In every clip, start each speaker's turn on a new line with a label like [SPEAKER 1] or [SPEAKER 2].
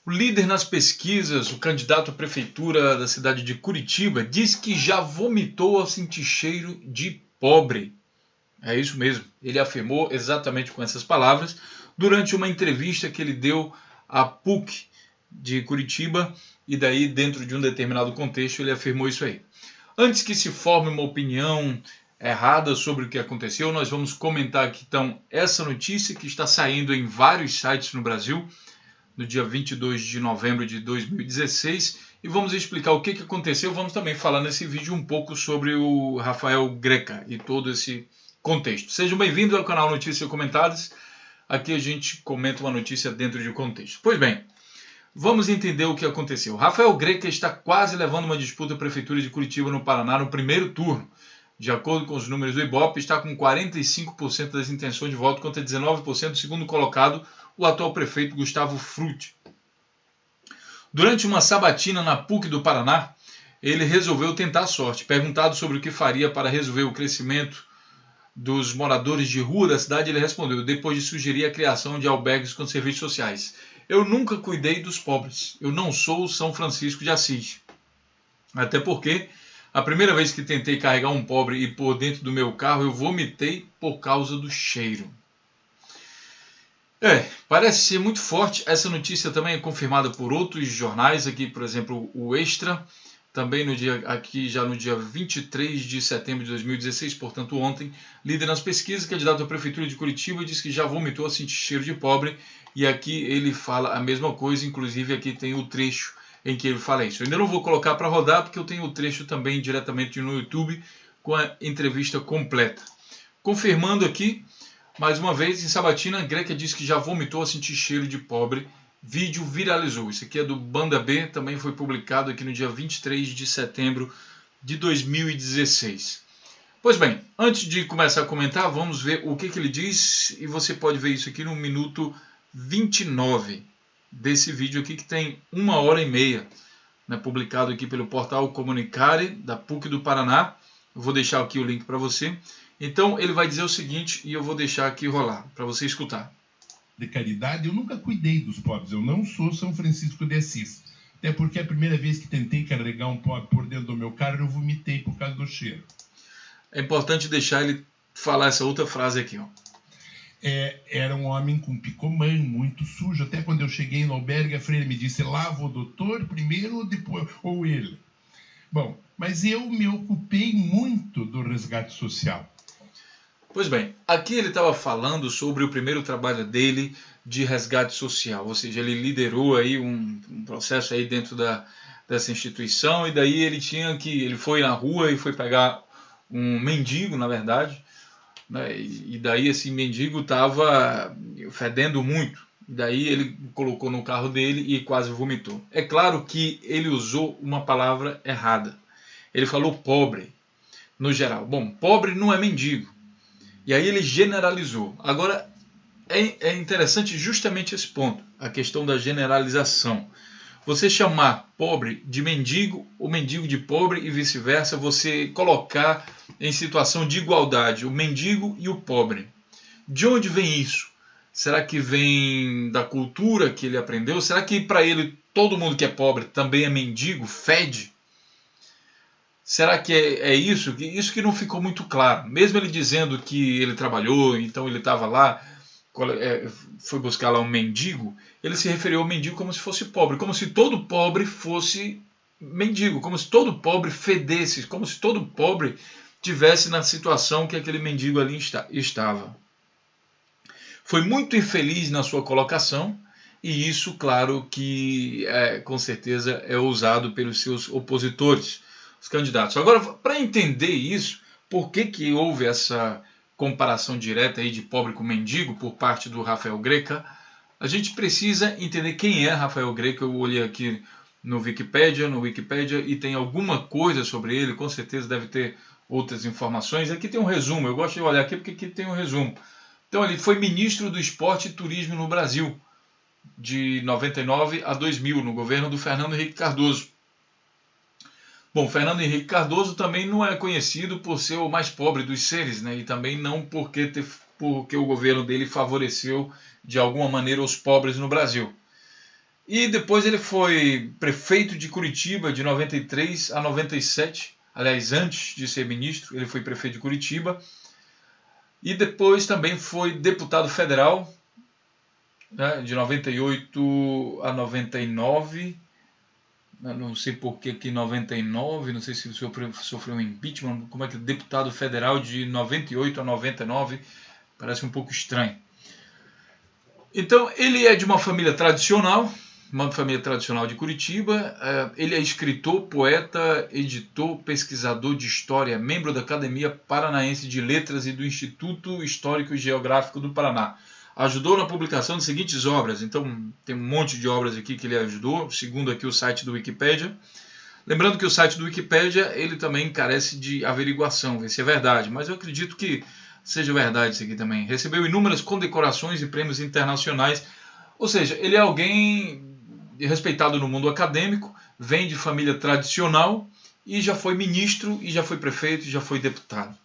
[SPEAKER 1] O líder nas pesquisas, o candidato à prefeitura da cidade de Curitiba, diz que já vomitou ao sentir cheiro de pobre. É isso mesmo, ele afirmou exatamente com essas palavras durante uma entrevista que ele deu à PUC de Curitiba, e daí dentro de um determinado contexto ele afirmou isso aí. Antes que se forme uma opinião errada sobre o que aconteceu, nós vamos comentar aqui então essa notícia que está saindo em vários sites no Brasil, no dia 22 de novembro de 2016, e vamos explicar o que aconteceu. Vamos também falar nesse vídeo um pouco sobre o Rafael Greca e todo esse contexto. Sejam bem-vindos ao canal Notícias Comentadas. Aqui a gente comenta uma notícia dentro de contexto. Pois bem, vamos entender o que aconteceu. Rafael Greca está quase levando uma disputa à Prefeitura de Curitiba, no Paraná, no primeiro turno. De acordo com os números do Ibope, está com 45% das intenções de voto contra 19% do segundo colocado, o atual prefeito Gustavo Frutti. Durante uma sabatina na PUC do Paraná, ele resolveu tentar a sorte. Perguntado sobre o que faria para resolver o crescimento dos moradores de rua da cidade, ele respondeu, depois de sugerir a criação de albergues com serviços sociais: eu nunca cuidei dos pobres, eu não sou o São Francisco de Assis. Até porque a primeira vez que tentei carregar um pobre e pôr dentro do meu carro, eu vomitei por causa do cheiro. Parece ser muito forte. Essa notícia também é confirmada por outros jornais, aqui por exemplo o Extra, também já no dia 23 de setembro de 2016, portanto ontem, líder nas pesquisas, candidato à prefeitura de Curitiba, diz que já vomitou a sentir cheiro de pobre, e aqui ele fala a mesma coisa, inclusive aqui tem o trecho em que ele fala isso. Eu ainda não vou colocar para rodar, porque eu tenho o trecho também diretamente no YouTube, com a entrevista completa. Confirmando aqui, mais uma vez, em sabatina, Greca diz que já vomitou a sentir cheiro de pobre. Vídeo viralizou. Isso aqui é do Banda B, também foi publicado aqui no dia 23 de setembro de 2016. Pois bem, antes de começar a comentar, vamos ver o que ele diz, e você pode ver isso aqui no minuto 29 desse vídeo aqui, que tem 1h30, né, publicado aqui pelo portal Comunicare, da PUC do Paraná. Eu vou deixar aqui o link para você. Então ele vai dizer o seguinte, e eu vou deixar aqui rolar, para você escutar.
[SPEAKER 2] De caridade, eu nunca cuidei dos pobres, eu não sou São Francisco de Assis. Até porque a primeira vez que tentei carregar um pobre por dentro do meu carro, eu vomitei por causa do cheiro.
[SPEAKER 1] É importante deixar ele falar essa outra frase aqui, ó.
[SPEAKER 2] Era um homem com picomã, muito sujo. Até quando eu cheguei no albergue, a freira me disse, lava o doutor primeiro ou depois, ou ele. Bom, mas eu me ocupei muito do resgate social.
[SPEAKER 1] Pois bem, aqui ele estava falando sobre o primeiro trabalho dele de resgate social, ou seja, ele liderou aí um processo aí dentro dessa instituição, e daí ele foi na rua e foi pegar um mendigo, na verdade, né, e daí esse mendigo estava fedendo muito, e daí ele colocou no carro dele e quase vomitou. É claro que ele usou uma palavra errada, ele falou pobre, no geral. Bom, pobre não é mendigo. E aí ele generalizou. Agora, é interessante justamente esse ponto, a questão da generalização. Você chamar pobre de mendigo, ou mendigo de pobre e vice-versa, você colocar em situação de igualdade o mendigo e o pobre. De onde vem isso? Será que vem da cultura que ele aprendeu? Será que para ele todo mundo que é pobre também é mendigo, fede? Será que é isso? Isso que não ficou muito claro. Mesmo ele dizendo que ele trabalhou, então ele estava lá, foi buscar lá um mendigo, ele se referiu ao mendigo como se fosse pobre, como se todo pobre fosse mendigo, como se todo pobre fedesse, como se todo pobre tivesse na situação que aquele mendigo ali estava. Foi muito infeliz na sua colocação, e isso, claro, que com certeza é usado pelos seus opositores, os candidatos. Agora, para entender isso, por que houve essa comparação direta aí de pobre com mendigo por parte do Rafael Greca, a gente precisa entender quem é Rafael Greca. Eu olhei aqui no Wikipedia, e tem alguma coisa sobre ele, com certeza deve ter outras informações. Aqui tem um resumo, eu gosto de olhar aqui porque aqui tem um resumo. Então ele foi ministro do Esporte e Turismo no Brasil, de 99 a 2000, no governo do Fernando Henrique Cardoso. Bom, Fernando Henrique Cardoso também não é conhecido por ser o mais pobre dos seres, né? E também não porque o governo dele favoreceu de alguma maneira os pobres no Brasil. E depois ele foi prefeito de Curitiba de 93 a 97. Aliás, antes de ser ministro, ele foi prefeito de Curitiba. E depois também foi deputado federal, né, de 98 a 99. Não sei por que em 99, não sei se sofreu um impeachment, como é que deputado federal de 98 a 99, parece um pouco estranho. Então, ele é de uma família tradicional de Curitiba. Ele é escritor, poeta, editor, pesquisador de história, membro da Academia Paranaense de Letras e do Instituto Histórico e Geográfico do Paraná. Ajudou na publicação de seguintes obras. Então, tem um monte de obras aqui que ele ajudou, segundo aqui o site do Wikipédia. Lembrando que o site do Wikipédia, ele também carece de averiguação, ver se é verdade, mas eu acredito que seja verdade isso aqui também. Recebeu inúmeras condecorações e prêmios internacionais, ou seja, ele é alguém respeitado no mundo acadêmico, vem de família tradicional e já foi ministro, e já foi prefeito, e já foi deputado.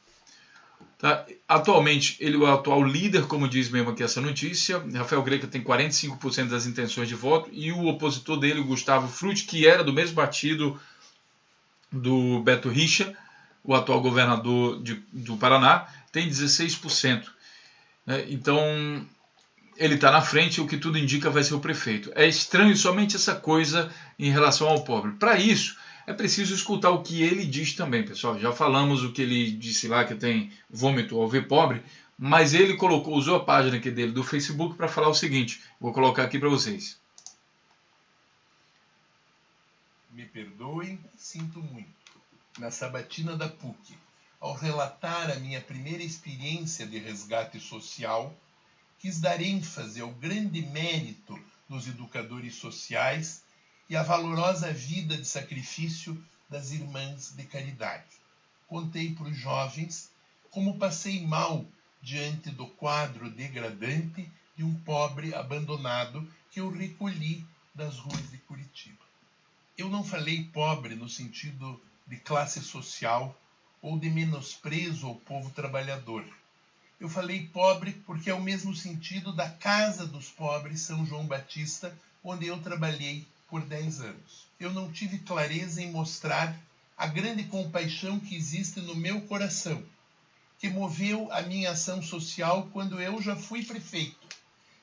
[SPEAKER 1] Tá? Atualmente, ele é o atual líder, como diz mesmo aqui essa notícia. Rafael Greca tem 45% das intenções de voto, e o opositor dele, Gustavo Frutti, que era do mesmo partido do Beto Richa, o atual governador do Paraná, tem 16%. Então, ele está na frente, o que tudo indica vai ser o prefeito. É estranho somente essa coisa em relação ao pobre. Para isso, é preciso escutar o que ele diz também, pessoal. Já falamos o que ele disse lá, que tem vômito ao ver pobre, mas ele usou a página aqui dele do Facebook para falar o seguinte. Vou colocar aqui para vocês.
[SPEAKER 2] Me perdoem, sinto muito. Na sabatina da PUC, ao relatar a minha primeira experiência de resgate social, quis dar ênfase ao grande mérito dos educadores sociais e à valorosa vida de sacrifício das irmãs de caridade. Contei para os jovens como passei mal diante do quadro degradante de um pobre abandonado que eu recolhi das ruas de Curitiba. Eu não falei pobre no sentido de classe social ou de menosprezo ao povo trabalhador. Eu falei pobre porque é o mesmo sentido da Casa dos Pobres São João Batista, onde eu trabalhei por 10 anos. Eu não tive clareza em mostrar a grande compaixão que existe no meu coração, que moveu a minha ação social quando eu já fui prefeito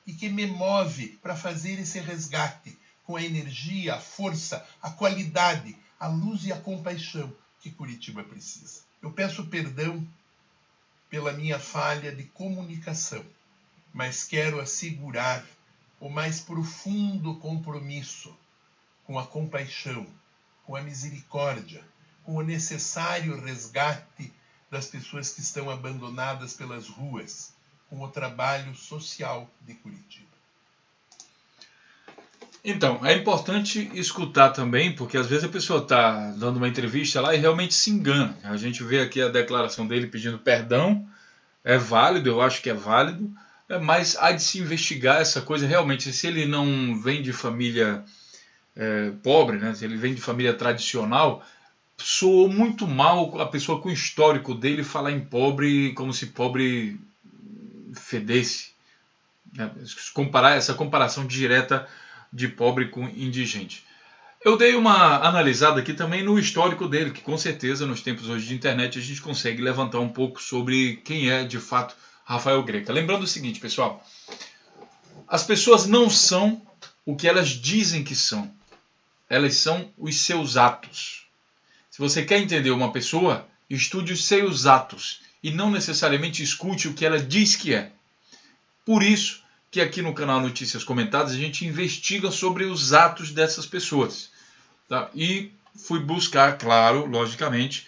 [SPEAKER 2] e que me move para fazer esse resgate com a energia, a força, a qualidade, a luz e a compaixão que Curitiba precisa. Eu peço perdão pela minha falha de comunicação, mas quero assegurar o mais profundo compromisso com a compaixão, com a misericórdia, com o necessário resgate das pessoas que estão abandonadas pelas ruas, com o trabalho social de Curitiba.
[SPEAKER 1] Então, é importante escutar também, porque às vezes a pessoa está dando uma entrevista lá e realmente se engana. A gente vê aqui a declaração dele pedindo perdão, é válido, eu acho que é válido, mas há de se investigar essa coisa realmente. Se ele não vem de família pobre, né, se ele vem de família tradicional, soou muito mal a pessoa com o histórico dele falar em pobre como se pobre fedesse. Né? Essa comparação direta de pobre com indigente. Eu dei uma analisada aqui também no histórico dele, que com certeza nos tempos hoje de internet a gente consegue levantar um pouco sobre quem é de fato Rafael Greca. Lembrando o seguinte, pessoal, as pessoas não são o que elas dizem que são, elas são os seus atos. Se você quer entender uma pessoa, estude os seus atos e não necessariamente escute o que ela diz que é. Por isso que aqui no canal Notícias Comentadas a gente investiga sobre os atos dessas pessoas. Tá? E fui buscar, claro, logicamente,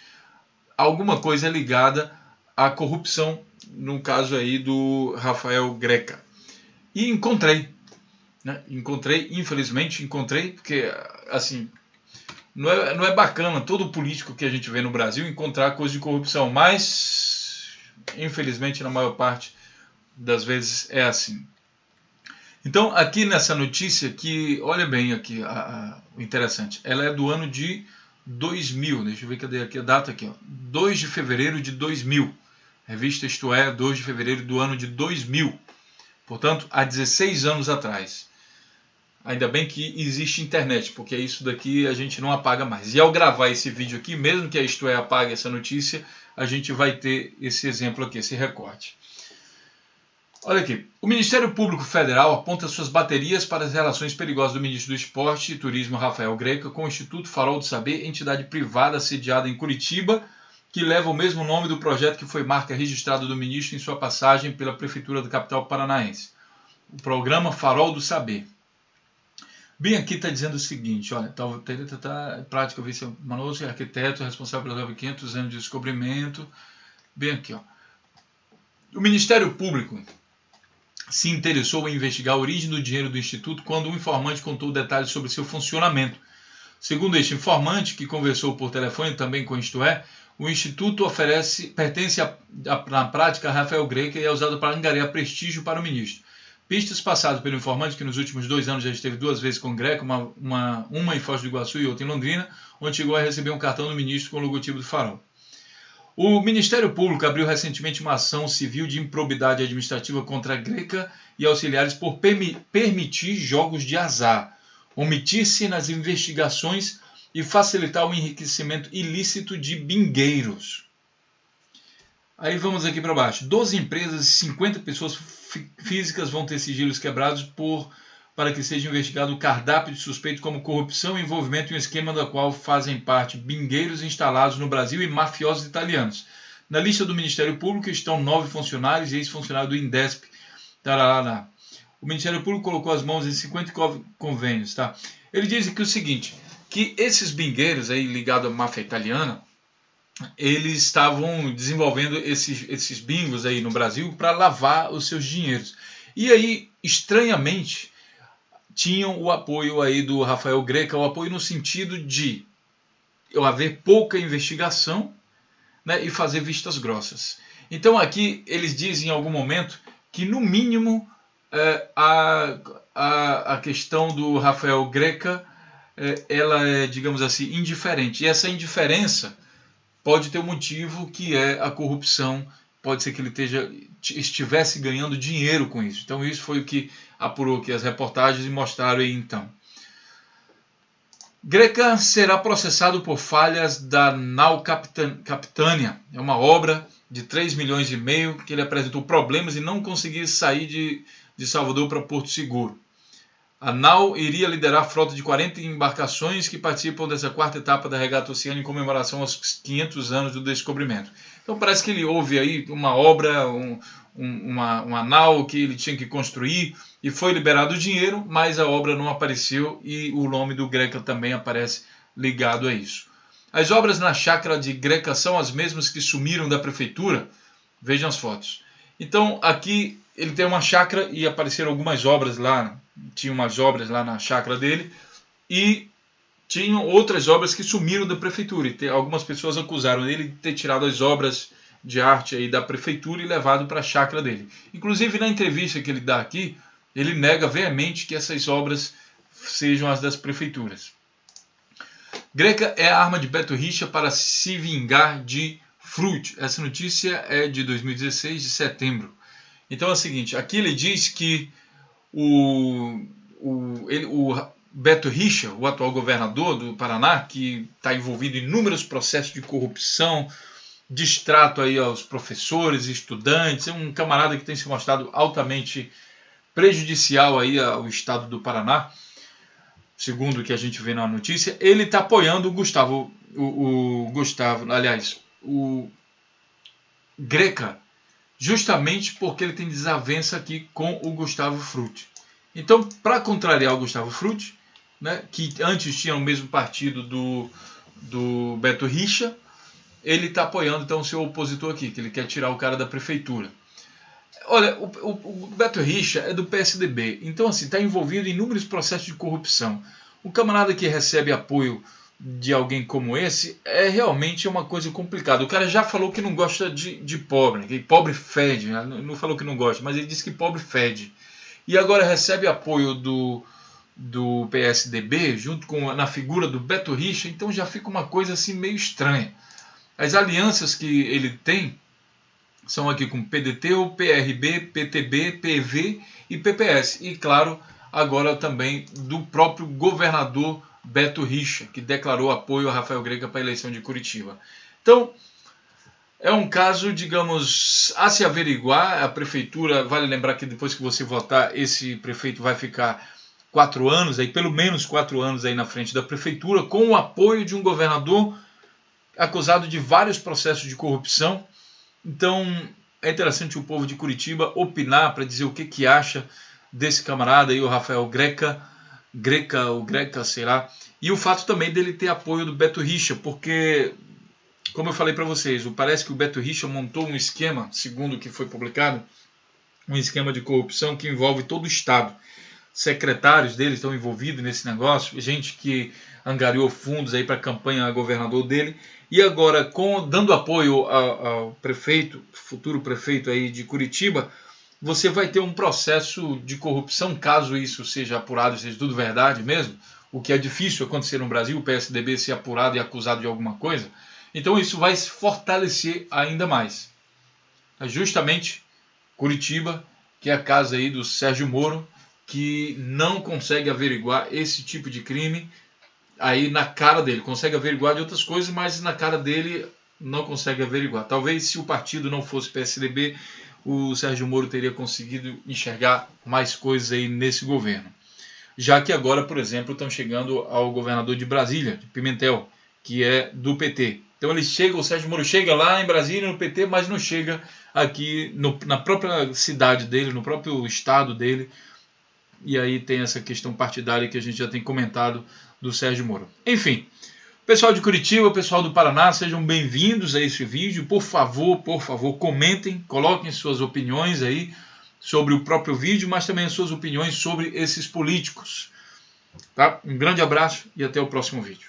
[SPEAKER 1] alguma coisa ligada à corrupção, no caso aí do Rafael Greca. E encontrei. Né? Infelizmente encontrei, porque assim, não é bacana todo político que a gente vê no Brasil encontrar coisa de corrupção, mas infelizmente na maior parte das vezes é assim. Então, aqui nessa notícia, que olha bem aqui, o interessante, ela é do ano de 2000, deixa eu ver cadê aqui a data aqui, ó, 2 de fevereiro de 2000, revista Isto É, 2 de fevereiro do ano de 2000, portanto, há 16 anos atrás. Ainda bem que existe internet, porque isso daqui a gente não apaga mais. E ao gravar esse vídeo aqui, mesmo que a Isto É apague essa notícia, a gente vai ter esse exemplo aqui, esse recorte. Olha aqui, o Ministério Público Federal aponta suas baterias para as relações perigosas do ministro do Esporte e Turismo, Rafael Greca, com o Instituto Farol do Saber, entidade privada sediada em Curitiba, que leva o mesmo nome do projeto que foi marca registrada do ministro em sua passagem pela Prefeitura da capital paranaense. O programa Farol do Saber. Bem, aqui está dizendo o seguinte, olha, prática vice-manoso, arquiteto, responsável pelos 500 anos de descobrimento. Bem aqui, ó. O Ministério Público se interessou em investigar a origem do dinheiro do Instituto quando um informante contou detalhes sobre seu funcionamento. Segundo este informante, que conversou por telefone também com Isto É, o Instituto pertence na prática a Rafael Greca e é usado para angariar prestígio para o ministro. Pistas passadas pelo informante, que nos últimos 2 anos já esteve 2 vezes com Greca, uma em Foz do Iguaçu e outra em Londrina, onde chegou a receber um cartão do ministro com o logotipo do Farol. O Ministério Público abriu recentemente uma ação civil de improbidade administrativa contra Greca e auxiliares por permitir jogos de azar, omitir-se nas investigações e facilitar o enriquecimento ilícito de bingueiros. Aí vamos aqui para baixo. 12 empresas e 50 pessoas físicas vão ter sigilos quebrados para que seja investigado o cardápio de suspeito como corrupção e envolvimento em um esquema da qual fazem parte bingueiros instalados no Brasil e mafiosos italianos. Na lista do Ministério Público estão 9 funcionários e ex-funcionários do Indesp. Tarará. O Ministério Público colocou as mãos em 50 convênios. Tá? Ele diz aqui o seguinte, que esses bingueiros aí ligados à máfia italiana, eles estavam desenvolvendo esses bingos aí no Brasil para lavar os seus dinheiros. E aí, estranhamente, tinham o apoio aí do Rafael Greca, o apoio no sentido de haver pouca investigação, né, e fazer vistas grossas. Então aqui eles dizem em algum momento que no mínimo a questão do Rafael Greca ela é, digamos assim, indiferente. E essa indiferença pode ter um motivo que é a corrupção. Pode ser que ele estivesse ganhando dinheiro com isso. Então isso foi o que apurou aqui as reportagens e mostraram aí então. Greca será processado por falhas da Nau Capitânia. É uma obra de 3,5 milhões que ele apresentou problemas e não conseguia sair de Salvador para Porto Seguro. A nau iria liderar a frota de 40 embarcações que participam dessa 4ª etapa da Regata Oceana em comemoração aos 500 anos do descobrimento. Então parece que ele houve aí uma obra, uma nau que ele tinha que construir e foi liberado o dinheiro, mas a obra não apareceu e o nome do Greca também aparece ligado a isso. As obras na chácara de Greca são as mesmas que sumiram da prefeitura? Vejam as fotos. Então aqui ele tem uma chácara e apareceram algumas obras lá, tinha umas obras lá na chácara dele e tinham outras obras que sumiram da prefeitura. E algumas pessoas acusaram ele de ter tirado as obras de arte aí da prefeitura e levado para a chácara dele. Inclusive na entrevista que ele dá aqui, ele nega veemente que essas obras sejam as das prefeituras. Greca é a arma de Beto Richa para se vingar de Frutti. Essa notícia é de 2016, de setembro. Então é o seguinte, aqui ele diz que o Beto Richa, o atual governador do Paraná, que está envolvido em inúmeros processos de corrupção, distrato aí aos professores, estudantes, é um camarada que tem se mostrado altamente prejudicial aí ao estado do Paraná, segundo o que a gente vê na notícia. Ele está apoiando o Greca, justamente porque ele tem desavença aqui com o Gustavo Frutti. Então, para contrariar o Gustavo Frutti, né, que antes tinha o mesmo partido do Beto Richa, ele está apoiando então o seu opositor aqui, que ele quer tirar o cara da prefeitura. Olha, o Beto Richa é do PSDB, então assim, está envolvido em inúmeros processos de corrupção. O camarada que recebe apoio de alguém como esse é realmente uma coisa complicada. O cara já falou que não gosta de pobre, que pobre fede, né? Não falou que não gosta, mas ele disse que pobre fede. E agora recebe apoio do PSDB, na figura do Beto Richa, então já fica uma coisa assim meio estranha. As alianças que ele tem são aqui com PDT, o PRB, PTB, PV e PPS. E claro, agora também do próprio governador Beto Richa, que declarou apoio a Rafael Greca para a eleição de Curitiba. Então, é um caso, digamos, a se averiguar. A prefeitura, vale lembrar que depois que você votar, esse prefeito vai ficar 4 anos, aí, pelo menos 4 anos aí na frente da prefeitura, com o apoio de um governador acusado de vários processos de corrupção. Então, é interessante o povo de Curitiba opinar para dizer o que acha desse camarada aí, o Rafael Greca, sei lá. E o fato também dele ter apoio do Beto Richa, porque, como eu falei para vocês, parece que o Beto Richa montou um esquema, segundo o que foi publicado, um esquema de corrupção que envolve todo o Estado. Secretários dele estão envolvidos nesse negócio, gente que angariou fundos aí para a campanha a governador dele, e agora, dando apoio ao prefeito, futuro prefeito aí de Curitiba, você vai ter um processo de corrupção, caso isso seja apurado, seja tudo verdade mesmo, o que é difícil acontecer no Brasil, o PSDB ser apurado e acusado de alguma coisa. Então isso vai se fortalecer ainda mais. É justamente Curitiba, que é a casa aí do Sérgio Moro, que não consegue averiguar esse tipo de crime aí na cara dele. Consegue averiguar de outras coisas, mas na cara dele não consegue averiguar. Talvez se o partido não fosse PSDB, o Sérgio Moro teria conseguido enxergar mais coisas aí nesse governo. Já que agora, por exemplo, estão chegando ao governador de Brasília, de Pimentel, que é do PT. Então o Sérgio Moro chega lá em Brasília, no PT, mas não chega aqui na própria cidade dele, no próprio estado dele. E aí tem essa questão partidária que a gente já tem comentado do Sérgio Moro. Enfim, pessoal de Curitiba, pessoal do Paraná, sejam bem-vindos a esse vídeo. Por favor, comentem, coloquem suas opiniões aí sobre o próprio vídeo, mas também as suas opiniões sobre esses políticos. Tá? Um grande abraço e até o próximo vídeo.